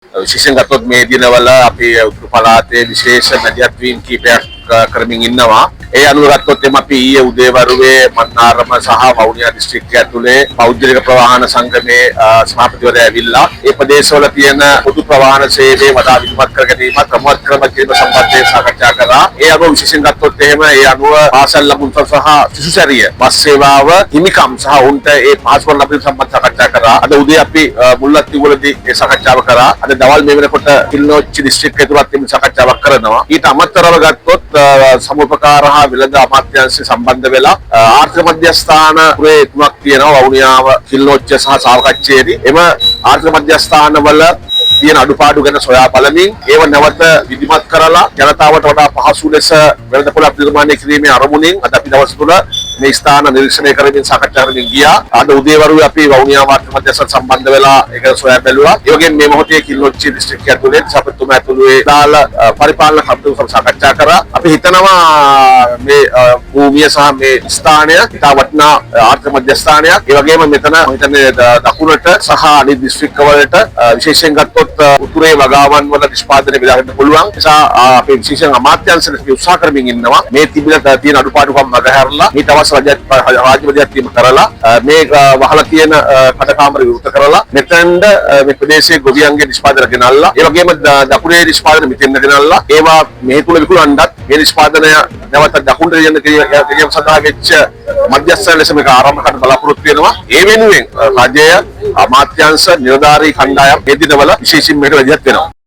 විශේෂයෙන් ගත්තොත් මේ දිනවල අපේ උතුරු පළාතේ විශේෂ මැදිහත් වීම් කීපයක් කරමින් ඉන්නවා. ඒ අනුව ගත්තොත් එම අපි ඊයේ උදේවරුේ මන්නාරම සහ වවුනියා දිස්ත්‍රික්කය ඇතුලේ පෞද්ගලික ප්‍රවාහන සංගමේ සභාපතිවරයා ඇවිල්ලා ඒ ප්‍රදේශවල තියෙන පොදු ප්‍රවාහන සේවය වඩා විධිමත් කර ගැනීම ක්‍රමවත් ක්‍රම කිරීම සම්බන්ධයෙන් සාකච්ඡා කළා. ඒ අනුව විශේෂයෙන් ගත්තොත් එහෙම ඒ අනුව පාසල් ලබුන්ත සහ සිසුසැරිය බස් සේවාව හිමිකම් සහ උන්ට ඒ පාස්වර්ඩ් ලබන සම්බන්ධ සාකච්ඡා කරා. අද උදේ අපි මුල්ලත්තිවලදී ඒ සාකච්ඡාව කරා. අද දවල් මේ වෙනකොට කිල්ලෝච්චි දිස්ත්‍රික්කය තුලත් මේ සාකච්ඡාවක් කරනවා. ඊට අමතරව ගත්තොත් සමුපකාර හා වෙළඳ අමාත්‍යාංශය සම්බන්ධ වෙලා ආර්ථික මධ්‍යස්ථාන පුරේ තුනක් තියෙනවා. වවුනියාව, කිල්ලෝච්චිය සහ සාවකච්චේരി. එම ආර්ථික මධ්‍යස්ථානවල තියෙන අඩුපාඩු ගැන සොයා බලමින් ඒව නැවත විධිමත් කරලා ජනතාවට වඩා පහසු ලෙස වෙළඳපොළක් නිර්මාණය කිරීමේ අරමුණින් අද අපි දවස් තුන මේ ස්ථාන නිරීක්ෂණය කරමින් සාකච්ඡා කරමින් ගියා. අද උදේවරුේ අපි වවුනියා ආර්ථික මධ්‍යස්ථාන සම්බන්ධ වෙලා ඒක සොයා බැලුවා. ඒ වගේම මේ මොහොතේ කිල්ලොච්චි දිස්ත්‍රික්කය ඇතුලේ සපත්තුමා ඇතුලේ දාල පරිපාලන කමිටුව සාකච්ඡා කරා. අපි හිතනවා මේ භූමිය සහ මේ ස්ථානය ඉතා වටිනා ආර්ථික මධ්‍යස්ථානයක්. ඒ වගේම මෙතන මම හිතන්නේ දකුණට සහ අනිත් දිස්ත්‍රික්කවලට විශේෂයෙන් ගත්තොත් උතුරේ වගාවන් වල නිෂ්පාදනය බෙදා ගන්න පුළුවන්. ඒ නිසා අපේ විශේෂයෙන් අමාත්‍යාංශයට උත්සාහ කරමින් ඉන්නවා. මේ තිබිලා තියෙන අඩුපාඩුකම් මගහැරලා මේ තවස් රාජ්‍ය මධ්‍යස්ථීම කරලා මේ වහලා තියෙන කඩකාමර විවෘත කරලා මෙතෙන්ද මේ ප්‍රදේශයේ ගොවියන්ගේ නිෂ්පාදන ගෙනල්ලා ඒ වගේම දකුණේ නිෂ්පාදන මෙතෙන්ද ගෙනල්ලා ඒවා මේ තුල විකුණන්නත් මේ නිෂ්පාදනය නැවත දකුණට යන කිරීම සඳහා වෙච්ච මධ්‍යස්ථාන ලෙස මේක ආරම්භ කරන්න බලාපොරොත්තු වෙනවා. ඒ වෙනුවෙන් රජය අමාත්‍යාංශ නිලධාරී කණ්ඩායම් මේ දිනවල විශේෂයෙන් මේකට වැඩිපත් වෙනවා.